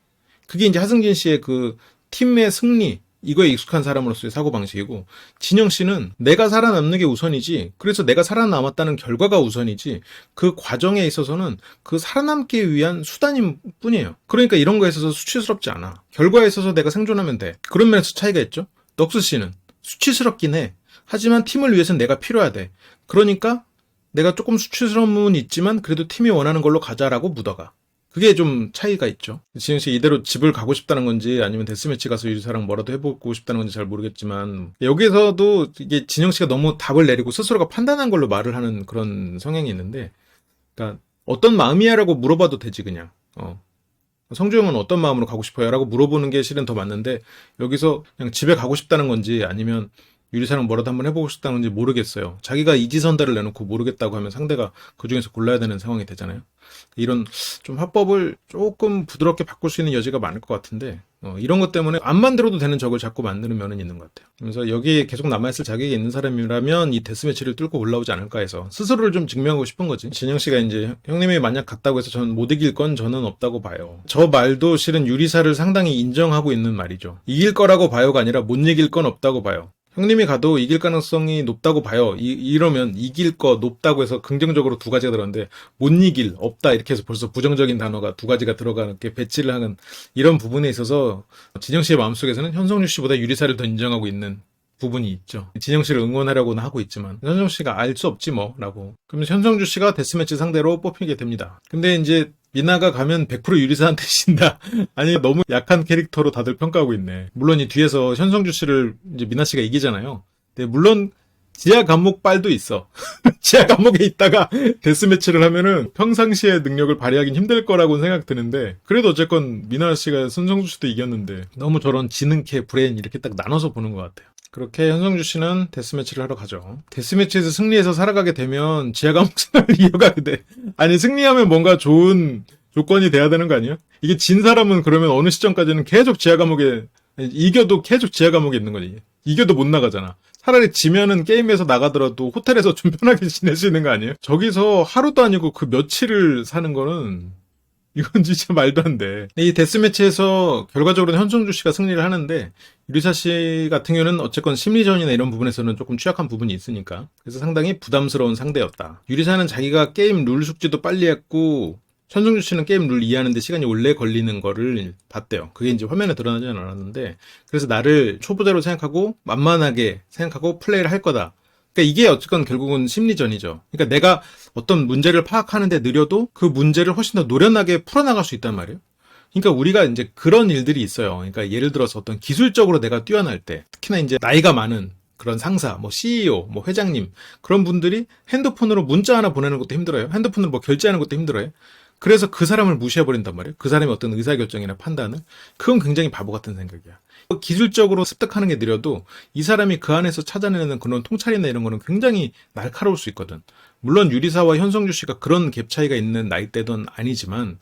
그게 이제 하승진 씨의 그 팀의 승리, 이거에 익숙한 사람으로서의 사고방식이고, 진영 씨는 내가 살아남는 게 우선이지, 그래서 내가 살아남았다는 결과가 우선이지, 그 과정에 있어서는 그 살아남기 위한 수단인 뿐이에요. 그러니까 이런 거에 있어서 수치스럽지 않아. 결과에 있어서 내가 생존하면 돼. 그런 면에서 차이가 있죠. 넉스 씨는 수치스럽긴 해. 하지만 팀을 위해서는 내가 필요하대. 그러니까 내가 조금 수치스러운 부분이 있지만 그래도 팀이 원하는 걸로 가자라고 묻어가. 그게 좀 차이가 있죠. 진영 씨 이대로 집을 가고 싶다는 건지 아니면 데스매치 가서 유리사랑 뭐라도 해보고 싶다는 건지 잘 모르겠지만 여기서도 이게 진영 씨가 너무 답을 내리고 스스로가 판단한 걸로 말을 하는 그런 성향이 있는데, 그러니까 어떤 마음이야라고 물어봐도 되지 그냥. 성주형은 어떤 마음으로 가고 싶어요? 라고 물어보는 게 실은 더 맞는데 여기서 그냥 집에 가고 싶다는 건지 아니면 유리사랑 뭐라도 한번 해보고 싶다는 건지 모르겠어요. 자기가 이지선다를 내놓고 모르겠다고 하면 상대가 그중에서 골라야 되는 상황이 되잖아요. 이런 좀 화법을 조금 부드럽게 바꿀 수 있는 여지가 많을 것 같은데 이런 것 때문에 안 만들어도 되는 적을 자꾸 만드는 면은 있는 것 같아요. 그래서 여기에 계속 남아있을 자격이 있는 사람이라면 이 데스매치를 뚫고 올라오지 않을까 해서 스스로를 좀 증명하고 싶은 거지. 진영씨가 이제 형님이 만약 갔다고 해서 저는 못 이길 건 저는 없다고 봐요. 저 말도 실은 유리사를 상당히 인정하고 있는 말이죠. 이길 거라고 봐요가 아니라 못 이길 건 없다고 봐요. 형님이 가도 이길 가능성이 높다고 봐요. 이러면 이길 거 높다고 해서 긍정적으로 두 가지가 들었는데 못 이길, 없다 이렇게 해서 벌써 부정적인 단어가 두 가지가 들어가게 배치를 하는 이런 부분에 있어서 진영 씨의 마음속에서는 현성주 씨보다 유리사를 더 인정하고 있는 부분이 있죠. 진영 씨를 응원하려고는 하고 있지만 현정 씨가 알 수 없지 뭐 라고. 그러면 현성주 씨가 데스매치 상대로 뽑히게 됩니다. 근데 이제 미나가 가면 100% 유리사한테 진다. 아니 너무 약한 캐릭터로 다들 평가하고 있네. 물론 이 뒤에서 현성주 씨를 이제 미나 씨가 이기잖아요. 근데 물론 지하 감옥 빨도 있어. 지하 감옥에 있다가 데스매치를 하면은 평상시의 능력을 발휘하긴 힘들 거라고 생각 드는데, 그래도 어쨌건 미나 씨가 손성주 씨도 이겼는데 너무 저런 지능캐 브레인 이렇게 딱 나눠서 보는 것 같아요. 그렇게 현성주 씨는 데스매치를 하러 가죠. 데스매치에서 승리해서 살아가게 되면 지하 감옥 생활을 이어가게 돼. 아니 승리하면 뭔가 좋은 조건이 돼야 되는 거 아니야? 이게 진 사람은 그러면 어느 시점까지는 계속 지하 감옥에, 이겨도 계속 지하 감옥에 있는 거지. 이겨도 못 나가잖아. 차라리 지면은 게임에서 나가더라도 호텔에서 좀 편하게 지낼 수 있는 거 아니에요? 저기서 하루도 아니고 그 며칠을 사는 거는 이건 진짜 말도 안 돼. 이 데스매치에서 결과적으로는 현성주 씨가 승리를 하는데 유리사 씨 같은 경우는 어쨌건 심리전이나 이런 부분에서는 조금 취약한 부분이 있으니까 그래서 상당히 부담스러운 상대였다. 유리사는 자기가 게임 룰 숙지도 빨리 했고 현성주 씨는 게임 룰 이해하는데 시간이 오래 걸리는 거를 봤대요. 그게 이제 화면에 드러나지는 않았는데 그래서 나를 초보자로 생각하고 만만하게 생각하고 플레이를 할 거다. 그러니까 이게 어쨌건 결국은 심리전이죠. 그러니까 내가 어떤 문제를 파악하는데 느려도 그 문제를 훨씬 더 노련하게 풀어나갈 수 있단 말이에요. 그러니까 우리가 이제 그런 일들이 있어요. 그러니까 예를 들어서 어떤 기술적으로 내가 뛰어날 때, 특히나 이제 나이가 많은 그런 상사, 뭐 CEO, 뭐 회장님, 그런 분들이 핸드폰으로 문자 하나 보내는 것도 힘들어요. 핸드폰으로 뭐 결제하는 것도 힘들어요. 그래서 그 사람을 무시해버린단 말이에요. 그 사람의 어떤 의사결정이나 판단을. 그건 굉장히 바보 같은 생각이야. 기술적으로 습득하는 게 느려도 이 사람이 그 안에서 찾아내는 그런 통찰이나 이런 거는 굉장히 날카로울 수 있거든. 물론 유리사와 현성주 씨가 그런 갭 차이가 있는 나이대는 아니지만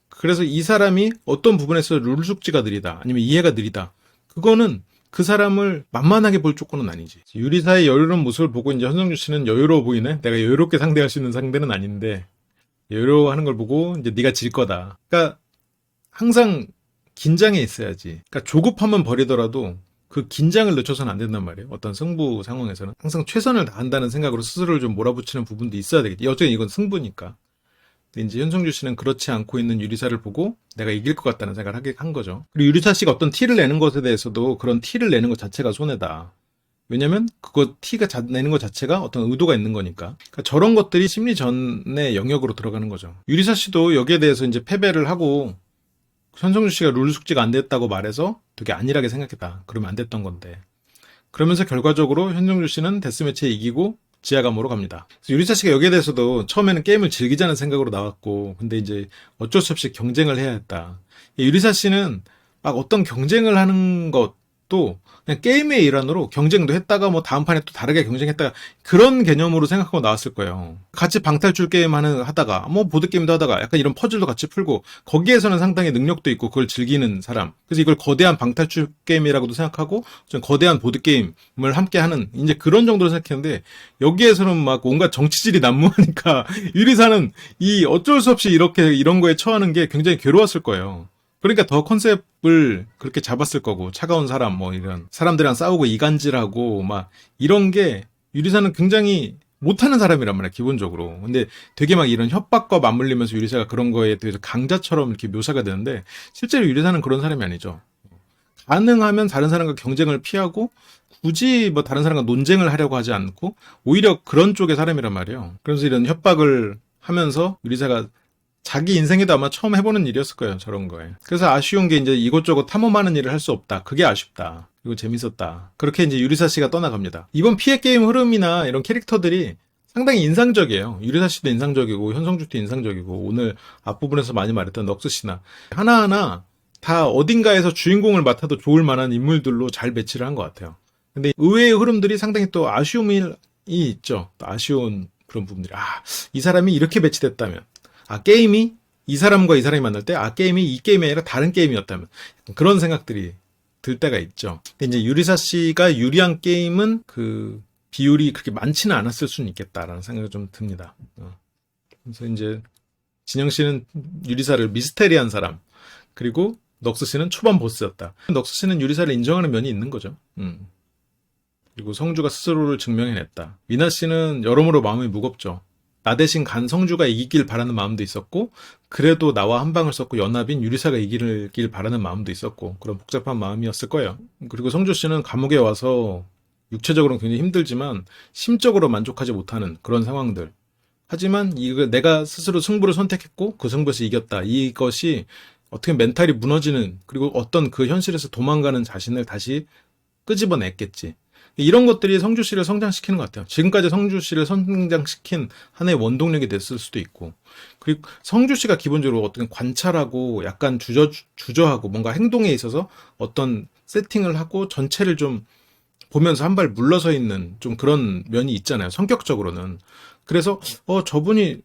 그래서 이 사람이 어떤 부분에서 룰 숙지가 느리다 아니면 이해가 느리다 그거는 그 사람을 만만하게 볼 조건은 아니지. 유리사의 여유로운 모습을 보고 이제 현성주 씨는 여유로워 보이네. 내가 여유롭게 상대할 수 있는 상대는 아닌데 여유로워하는 걸 보고 이제 네가 질 거다. 그러니까 항상 긴장해 있어야지. 그러니까 조급함은 버리더라도 그 긴장을 늦춰서는 안 된단 말이에요. 어떤 승부 상황에서는 항상 최선을 다한다는 생각으로 스스로를 좀 몰아붙이는 부분도 있어야 되겠지. 어쨌든 이건 승부니까. 근데 이제 현성주 씨는 그렇지 않고 있는 유리사를 보고 내가 이길 것 같다는 생각을 하게 한 거죠. 그리고 유리사 씨가 어떤 티를 내는 것에 대해서도 그런 티를 내는 것 자체가 손해다. 왜냐면 그거 티가 내는 것 자체가 어떤 의도가 있는 거니까. 그러니까 저런 것들이 심리전의 영역으로 들어가는 거죠. 유리사 씨도 여기에 대해서 이제 패배를 하고 현성주 씨가 룰 숙지가 안 됐다고 말해서 되게 안일하게 생각했다. 그러면 안 됐던 건데. 그러면서 결과적으로 현성주 씨는 데스매치에 이기고 지하감으로 갑니다. 그래서 유리사 씨가 여기에 대해서도 처음에는 게임을 즐기자는 생각으로 나왔고 근데 이제 어쩔 수 없이 경쟁을 해야 했다. 유리사 씨는 막 어떤 경쟁을 하는 것도 그냥 게임의 일환으로 경쟁도 했다가 뭐 다음 판에 또 다르게 경쟁했다가 그런 개념으로 생각하고 나왔을 거예요. 같이 방탈출 게임 하다가 뭐 보드게임도 하다가 약간 이런 퍼즐도 같이 풀고 거기에서는 상당히 능력도 있고 그걸 즐기는 사람. 그래서 이걸 거대한 방탈출 게임이라고도 생각하고 좀 거대한 보드게임을 함께 하는 이제 그런 정도로 생각했는데 여기에서는 막 온갖 정치질이 난무하니까 유리사는 이 어쩔 수 없이 이렇게 이런 거에 처하는 게 굉장히 괴로웠을 거예요. 그러니까 더 컨셉을 그렇게 잡았을 거고 차가운 사람 뭐 이런 사람들이랑 싸우고 이간질하고 막 이런 게 유리사는 굉장히 못하는 사람이란 말이야 기본적으로. 근데 되게 막 이런 협박과 맞물리면서 유리사가 그런 거에 대해서 강자처럼 이렇게 묘사가 되는데 실제로 유리사는 그런 사람이 아니죠. 가능하면 다른 사람과 경쟁을 피하고 굳이 뭐 다른 사람과 논쟁을 하려고 하지 않고 오히려 그런 쪽의 사람이란 말이에요. 그래서 이런 협박을 하면서 유리사가 자기 인생에도 아마 처음 해보는 일이었을 거예요. 저런 거에. 그래서 아쉬운 게 이제 이것저것 탐험하는 일을 할 수 없다. 그게 아쉽다. 그리고 재밌었다. 그렇게 이제 유리사 씨가 떠나갑니다. 이번 피해 게임 흐름이나 이런 캐릭터들이 상당히 인상적이에요. 유리사 씨도 인상적이고 현성주도 인상적이고 오늘 앞부분에서 많이 말했던 넉스 씨나 하나하나 다 어딘가에서 주인공을 맡아도 좋을 만한 인물들로 잘 배치를 한 것 같아요. 근데 의외의 흐름들이 상당히 또 아쉬움이 있죠. 또 아쉬운 그런 부분들이 이 사람이 이렇게 배치됐다면 게임이 이 사람과 이 사람이 만날 때 게임이 이 게임이 아니라 다른 게임이었다면 그런 생각들이 들 때가 있죠. 근데 이제 유리사 씨가 유리한 게임은 그 비율이 그렇게 많지는 않았을 수는 있겠다라는 생각이 좀 듭니다. 그래서 이제 진영 씨는 유리사를 미스테리한 사람 그리고 넉스 씨는 초반 보스였다. 넉스 씨는 유리사를 인정하는 면이 있는 거죠. 그리고 성주가 스스로를 증명해냈다. 미나 씨는 여러모로 마음이 무겁죠. 나 대신 간 성주가 이기길 바라는 마음도 있었고, 그래도 나와 한 방을 썼고 연합인 유리사가 이기길 바라는 마음도 있었고, 그런 복잡한 마음이었을 거예요. 그리고 성주 씨는 감옥에 와서 육체적으로는 굉장히 힘들지만 심적으로 만족하지 못하는 그런 상황들. 하지만 이거 내가 스스로 승부를 선택했고 그 승부에서 이겼다. 이것이 어떻게 멘탈이 무너지는, 그리고 어떤 그 현실에서 도망가는 자신을 다시 끄집어냈겠지. 이런 것들이 성주 씨를 성장시키는 것 같아요. 지금까지 성주 씨를 성장시킨 하나의 원동력이 됐을 수도 있고. 그리고 성주 씨가 기본적으로 어떤 관찰하고 약간 주저하고 뭔가 행동에 있어서 어떤 세팅을 하고 전체를 좀 보면서 한 발 물러서 있는 좀 그런 면이 있잖아요. 성격적으로는. 그래서 저분이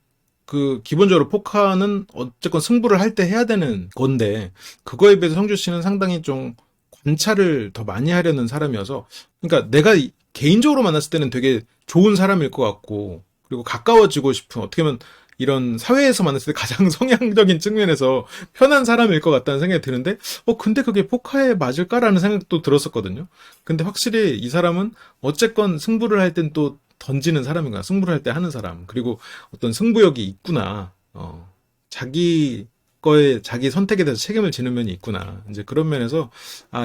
그 기본적으로 포카는 어쨌건 승부를 할 때 해야 되는 건데, 그거에 비해서 성주 씨는 상당히 좀 관찰을 더 많이 하려는 사람이어서, 그러니까 내가 개인적으로 만났을 때는 되게 좋은 사람일 것 같고, 그리고 가까워지고 싶은, 어떻게 보면 이런 사회에서 만났을 때 가장 성향적인 측면에서 편한 사람일 것 같다는 생각이 드는데, 근데 그게 포카에 맞을까라는 생각도 들었었거든요. 근데 확실히 이 사람은 어쨌건 승부를 할 땐 또 던지는 사람인가, 승부를 할 때 하는 사람, 그리고 어떤 승부욕이 있구나, 자기 자기 선택에 대해서 책임을 지는 면이 있구나. 이제 그런 면에서,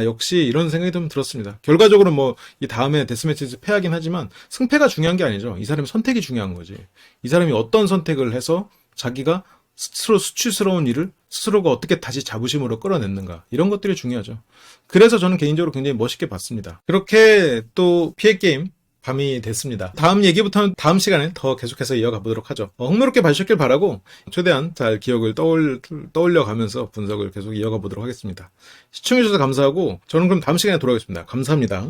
역시 이런 생각이 좀 들었습니다. 결과적으로 뭐, 이 다음에 데스매치에서 패하긴 하지만, 승패가 중요한 게 아니죠. 이 사람의 선택이 중요한 거지. 이 사람이 어떤 선택을 해서 자기가 스스로 수치스러운 일을 스스로가 어떻게 다시 자부심으로 끌어냈는가. 이런 것들이 중요하죠. 그래서 저는 개인적으로 굉장히 멋있게 봤습니다. 그렇게 또 피해게임, 밤이 됐습니다. 다음 얘기부터는 다음 시간에 더 계속해서 이어가 보도록 하죠. 흥미롭게 봐주셨길 바라고, 최대한 잘 기억을 떠올려 가면서 분석을 계속 이어가 보도록 하겠습니다. 시청해주셔서 감사하고, 저는 그럼 다음 시간에 돌아오겠습니다. 감사합니다.